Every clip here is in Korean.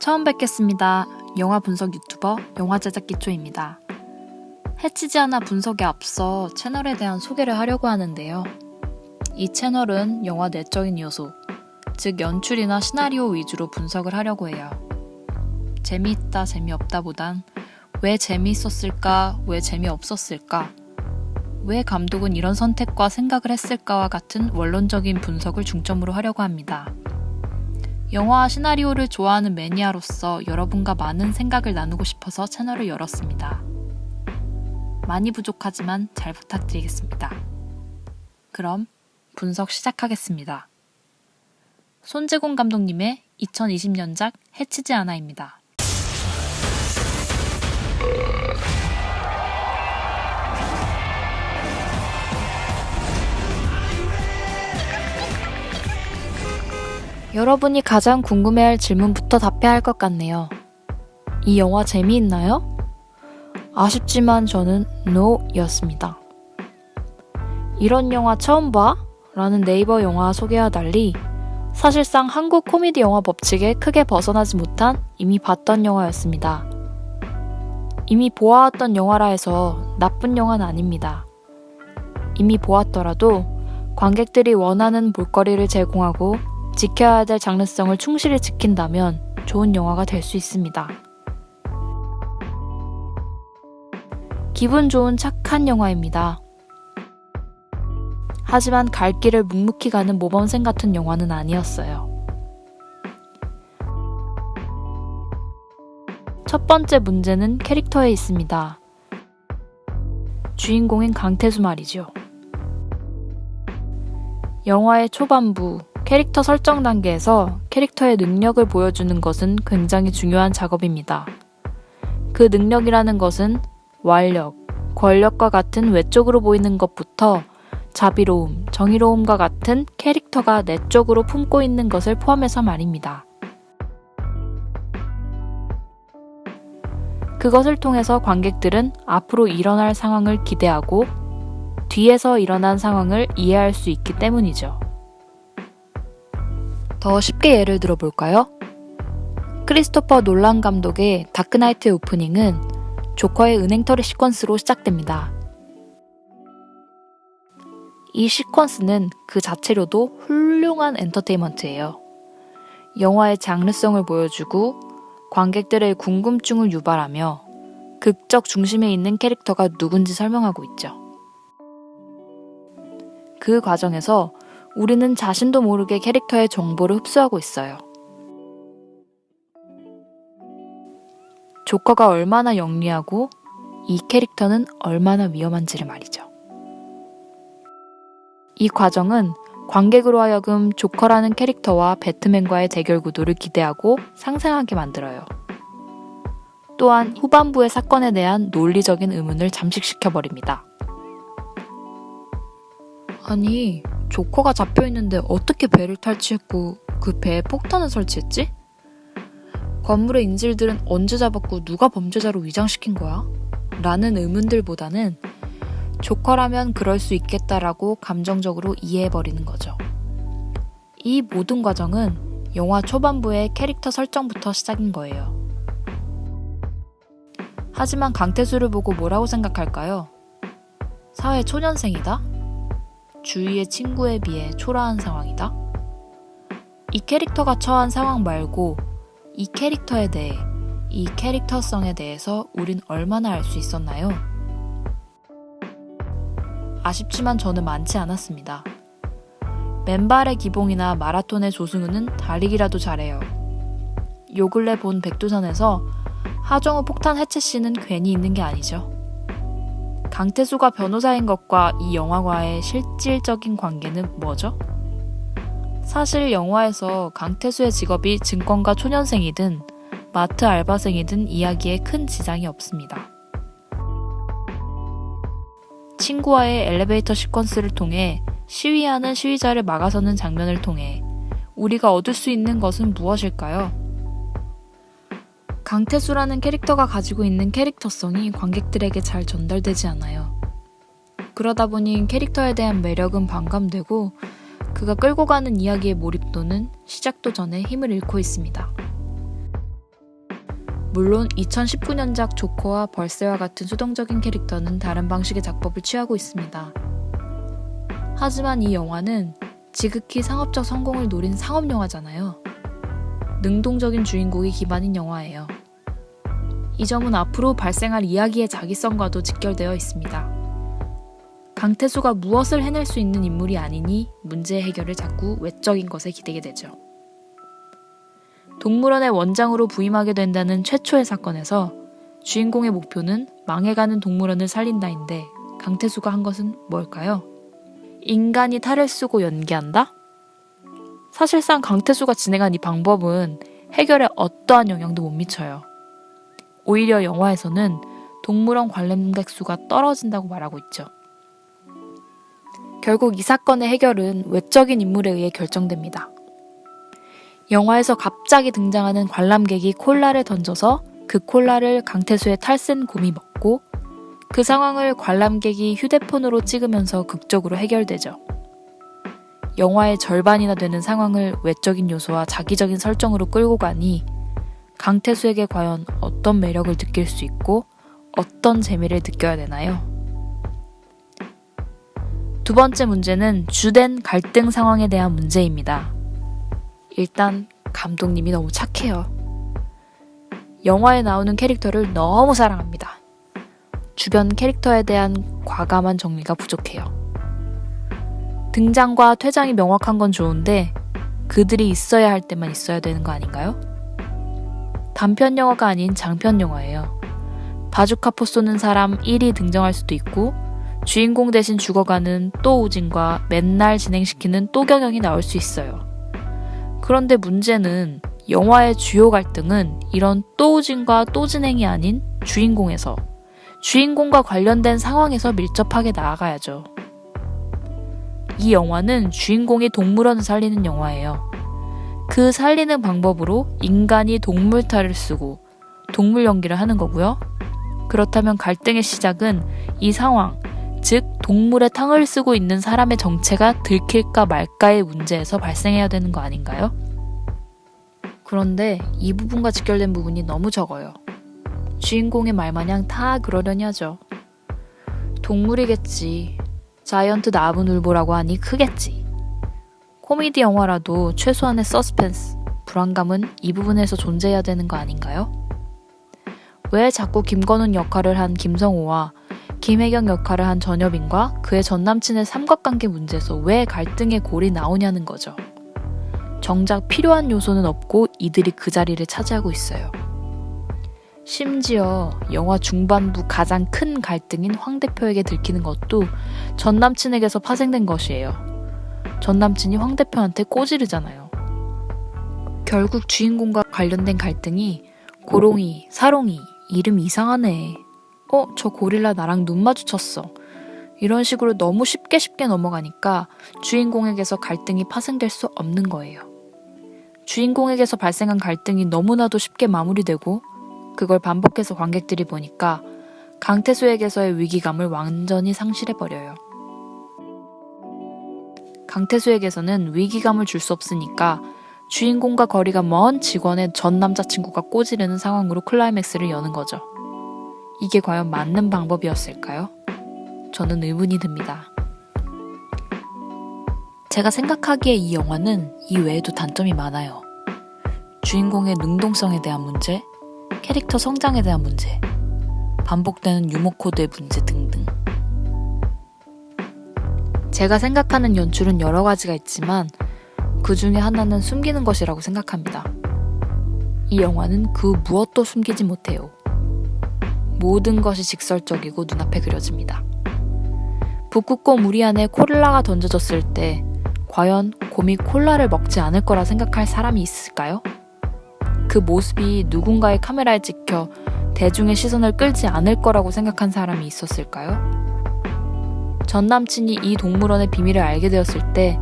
처음 뵙겠습니다. 영화 분석 유튜버 영화제작기초입니다. 해치지 않아 분석에 앞서 채널에 대한 소개를 하려고 하는데요. 이 채널은 영화 내적인 요소, 즉 연출이나 시나리오 위주로 분석을 하려고 해요. 재미있다, 재미없다 보단 왜 재미있었을까, 왜 재미없었을까, 왜 감독은 이런 선택과 생각을 했을까와 같은 원론적인 분석을 중점으로 하려고 합니다. 영화와 시나리오를 좋아하는 매니아로서 여러분과 많은 생각을 나누고 싶어서 채널을 열었습니다. 많이 부족하지만 잘 부탁드리겠습니다. 그럼 분석 시작하겠습니다. 손재공 감독님의 2020년작 해치지 않아입니다. 여러분이 가장 궁금해할 질문부터 답해야 할 것 같네요. 이 영화 재미있나요? 아쉽지만 저는 NO였습니다. 이런 영화 처음 봐? 라는 네이버 영화 소개와 달리 사실상 한국 코미디 영화 법칙에 크게 벗어나지 못한 이미 봤던 영화였습니다. 이미 보아왔던 영화라 해서 나쁜 영화는 아닙니다. 이미 보았더라도 관객들이 원하는 볼거리를 제공하고 지켜야 될 장르성을 충실히 지킨다면 좋은 영화가 될 수 있습니다. 기분 좋은 착한 영화입니다. 하지만 갈 길을 묵묵히 가는 모범생 같은 영화는 아니었어요. 첫 번째 문제는 캐릭터에 있습니다. 주인공인 강태수 말이죠. 영화의 초반부, 캐릭터 설정 단계에서 캐릭터의 능력을 보여주는 것은 굉장히 중요한 작업입니다. 그 능력이라는 것은 완력, 권력과 같은 외적으로 보이는 것부터 자비로움, 정의로움과 같은 캐릭터가 내적으로 품고 있는 것을 포함해서 말입니다. 그것을 통해서 관객들은 앞으로 일어날 상황을 기대하고 뒤에서 일어난 상황을 이해할 수 있기 때문이죠. 더 쉽게 예를 들어볼까요? 크리스토퍼 놀란 감독의 다크나이트의 오프닝은 조커의 은행털이 시퀀스로 시작됩니다. 이 시퀀스는 그 자체로도 훌륭한 엔터테인먼트예요. 영화의 장르성을 보여주고 관객들의 궁금증을 유발하며 극적 중심에 있는 캐릭터가 누군지 설명하고 있죠. 그 과정에서 우리는 자신도 모르게 캐릭터의 정보를 흡수하고 있어요. 조커가 얼마나 영리하고 이 캐릭터는 얼마나 위험한지를 말이죠. 이 과정은 관객으로 하여금 조커라는 캐릭터와 배트맨과의 대결 구도를 기대하고 상상하게 만들어요. 또한 후반부의 사건에 대한 논리적인 의문을 잠식시켜버립니다. 아니, 조커가 잡혀있는데 어떻게 배를 탈취했고 그 배에 폭탄을 설치했지? 건물의 인질들은 언제 잡았고 누가 범죄자로 위장시킨 거야? 라는 의문들보다는 조커라면 그럴 수 있겠다라고 감정적으로 이해해버리는 거죠. 이 모든 과정은 영화 초반부의 캐릭터 설정부터 시작인 거예요. 하지만 강태수를 보고 뭐라고 생각할까요? 사회 초년생이다? 주위의 친구에 비해 초라한 상황이다? 이 캐릭터가 처한 상황 말고 이 캐릭터에 대해, 이 캐릭터성에 대해서 우린 얼마나 알 수 있었나요? 아쉽지만 저는 많지 않았습니다. 맨발의 기봉이나 마라톤의 조승우는 달리기라도 잘해요. 요 근래 본 백두산에서 하정우 폭탄 해체씬은 괜히 있는 게 아니죠. 강태수가 변호사인 것과 이 영화와의 실질적인 관계는 뭐죠? 사실 영화에서 강태수의 직업이 증권가 초년생이든 마트 알바생이든 이야기에 큰 지장이 없습니다. 친구와의 엘리베이터 시퀀스를 통해 시위하는 시위자를 막아서는 장면을 통해 우리가 얻을 수 있는 것은 무엇일까요? 강태수라는 캐릭터가 가지고 있는 캐릭터성이 관객들에게 잘 전달되지 않아요. 그러다 보니 캐릭터에 대한 매력은 반감되고 그가 끌고 가는 이야기의 몰입도는 시작도 전에 힘을 잃고 있습니다. 물론 2019년작 조커와 벌새와 같은 수동적인 캐릭터는 다른 방식의 작법을 취하고 있습니다. 하지만 이 영화는 지극히 상업적 성공을 노린 상업영화잖아요. 능동적인 주인공이 기반인 영화예요. 이 점은 앞으로 발생할 이야기의 자기성과도 직결되어 있습니다. 강태수가 무엇을 해낼 수 있는 인물이 아니니 문제의 해결을 자꾸 외적인 것에 기대게 되죠. 동물원의 원장으로 부임하게 된다는 최초의 사건에서 주인공의 목표는 망해가는 동물원을 살린다인데 강태수가 한 것은 뭘까요? 인간이 탈을 쓰고 연기한다? 사실상 강태수가 진행한 이 방법은 해결에 어떠한 영향도 못 미쳐요. 오히려 영화에서는 동물원 관람객 수가 떨어진다고 말하고 있죠. 결국 이 사건의 해결은 외적인 인물에 의해 결정됩니다. 영화에서 갑자기 등장하는 관람객이 콜라를 던져서 그 콜라를 강태수의 탈센 곰이 먹고 그 상황을 관람객이 휴대폰으로 찍으면서 극적으로 해결되죠. 영화의 절반이나 되는 상황을 외적인 요소와 자기적인 설정으로 끌고 가니 강태수에게 과연 어떤 매력을 느낄 수 있고 어떤 재미를 느껴야 되나요? 두 번째 문제는 주된 갈등 상황에 대한 문제입니다. 일단 감독님이 너무 착해요. 영화에 나오는 캐릭터를 너무 사랑합니다. 주변 캐릭터에 대한 과감한 정리가 부족해요. 등장과 퇴장이 명확한 건 좋은데 그들이 있어야 할 때만 있어야 되는 거 아닌가요? 단편 영화가 아닌 장편 영화예요. 바주카포 쏘는 사람 1이 등장할 수도 있고 주인공 대신 죽어가는 또 우진과 맨날 진행시키는 또 경영이 나올 수 있어요. 그런데 문제는 영화의 주요 갈등은 이런 또 우진과 또 진행이 아닌 주인공에서 주인공과 관련된 상황에서 밀접하게 나아가야죠. 이 영화는 주인공이 동물원을 살리는 영화예요. 그 살리는 방법으로 인간이 동물 탈을 쓰고 동물 연기를 하는 거고요. 그렇다면 갈등의 시작은 이 상황, 즉 동물의 탕을 쓰고 있는 사람의 정체가 들킬까 말까의 문제에서 발생해야 되는 거 아닌가요? 그런데 이 부분과 직결된 부분이 너무 적어요. 주인공의 말마냥 다 그러려니 하죠. 동물이겠지. 자이언트 나무늘보라고 하니 크겠지. 코미디 영화라도 최소한의 서스펜스, 불안감은 이 부분에서 존재해야 되는 거 아닌가요? 왜 자꾸 김건훈 역할을 한 김성호와 김혜경 역할을 한 전여빈과 그의 전남친의 삼각관계 문제에서 왜 갈등의 골이 나오냐는 거죠. 정작 필요한 요소는 없고 이들이 그 자리를 차지하고 있어요. 심지어 영화 중반부 가장 큰 갈등인 황 대표에게 들키는 것도 전남친에게서 파생된 것이에요. 전남친이 황 대표한테 꼬지르잖아요. 결국 주인공과 관련된 갈등이 고롱이, 사롱이, 이름 이상하네. 저 고릴라 나랑 눈 마주쳤어. 이런 식으로 너무 쉽게 넘어가니까 주인공에게서 갈등이 파생될 수 없는 거예요. 주인공에게서 발생한 갈등이 너무나도 쉽게 마무리되고 그걸 반복해서 관객들이 보니까 강태수에게서의 위기감을 완전히 상실해버려요. 강태수에게서는 위기감을 줄 수 없으니까 주인공과 거리가 먼 직원의 전 남자친구가 꼬지르는 상황으로 클라이맥스를 여는 거죠. 이게 과연 맞는 방법이었을까요? 저는 의문이 듭니다. 제가 생각하기에 이 영화는 이 외에도 단점이 많아요. 주인공의 능동성에 대한 문제, 캐릭터 성장에 대한 문제, 반복되는 유머 코드의 문제 등등. 제가 생각하는 연출은 여러 가지가 있지만 그 중에 하나는 숨기는 것이라고 생각합니다. 이 영화는 그 무엇도 숨기지 못해요. 모든 것이 직설적이고 눈앞에 그려집니다. 북극곰 우리 안에 콜라가 던져졌을 때 과연 곰이 콜라를 먹지 않을 거라 생각할 사람이 있을까요? 그 모습이 누군가의 카메라에 찍혀 대중의 시선을 끌지 않을 거라고 생각한 사람이 있었을까요? 전 남친이 이 동물원의 비밀을 알게 되었을 때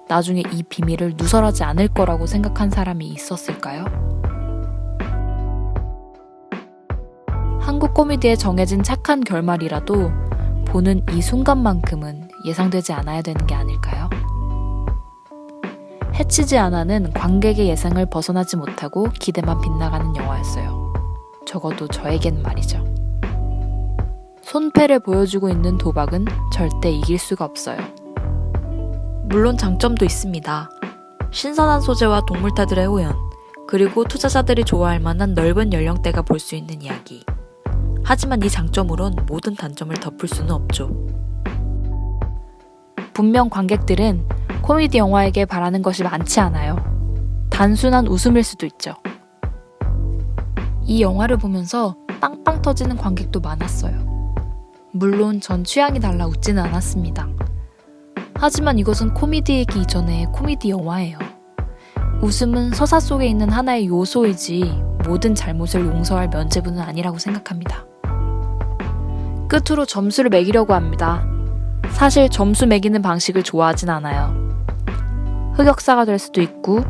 나중에 이 비밀을 누설하지 않을 거라고 생각한 사람이 있었을까요? 한국 코미디에 정해진 착한 결말이라도 보는 이 순간만큼은 예상되지 않아야 되는 게 아닐까요? 해치지 않아는 관객의 예상을 벗어나지 못하고 기대만 빗나가는 영화였어요. 적어도 저에겐 말이죠. 손패를 보여주고 있는 도박은 절대 이길 수가 없어요. 물론 장점도 있습니다. 신선한 소재와 동물타들의 호연, 그리고 투자자들이 좋아할 만한 넓은 연령대가 볼 수 있는 이야기. 하지만 이 장점으론 모든 단점을 덮을 수는 없죠. 분명 관객들은 코미디 영화에게 바라는 것이 많지 않아요. 단순한 웃음일 수도 있죠. 이 영화를 보면서 빵빵 터지는 관객도 많았어요. 물론 전 취향이 달라 웃지는 않았습니다. 하지만 이것은 코미디이기 이전에 코미디 영화예요. 웃음은 서사 속에 있는 하나의 요소이지 모든 잘못을 용서할 면죄부는 아니라고 생각합니다. 끝으로 점수를 매기려고 합니다. 사실 점수 매기는 방식을 좋아하진 않아요. 흑역사가 될 수도 있고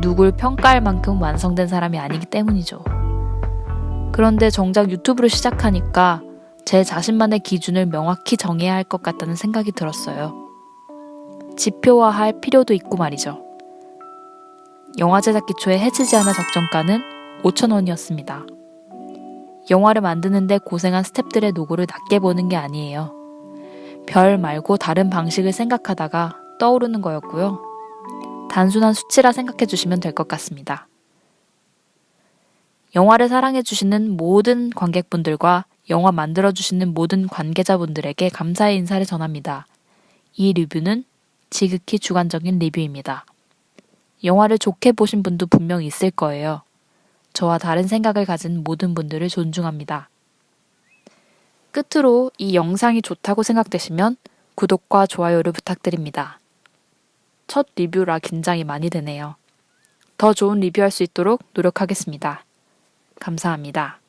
누굴 평가할 만큼 완성된 사람이 아니기 때문이죠. 그런데 정작 유튜브를 시작하니까 제 자신만의 기준을 명확히 정해야 할 것 같다는 생각이 들었어요. 지표화할 필요도 있고 말이죠. 영화 제작 기초의 해치지 않아 적정가는 5,000원이었습니다. 영화를 만드는데 고생한 스태프들의 노고를 낮게 보는 게 아니에요. 별 말고 다른 방식을 생각하다가 떠오르는 거였고요. 단순한 수치라 생각해 주시면 될 것 같습니다. 영화를 사랑해 주시는 모든 관객분들과 영화 만들어 주시는 모든 관계자분들에게 감사의 인사를 전합니다. 이 리뷰는 지극히 주관적인 리뷰입니다. 영화를 좋게 보신 분도 분명 있을 거예요. 저와 다른 생각을 가진 모든 분들을 존중합니다. 끝으로 이 영상이 좋다고 생각되시면 구독과 좋아요를 부탁드립니다. 첫 리뷰라 긴장이 많이 되네요. 더 좋은 리뷰할 수 있도록 노력하겠습니다. 감사합니다.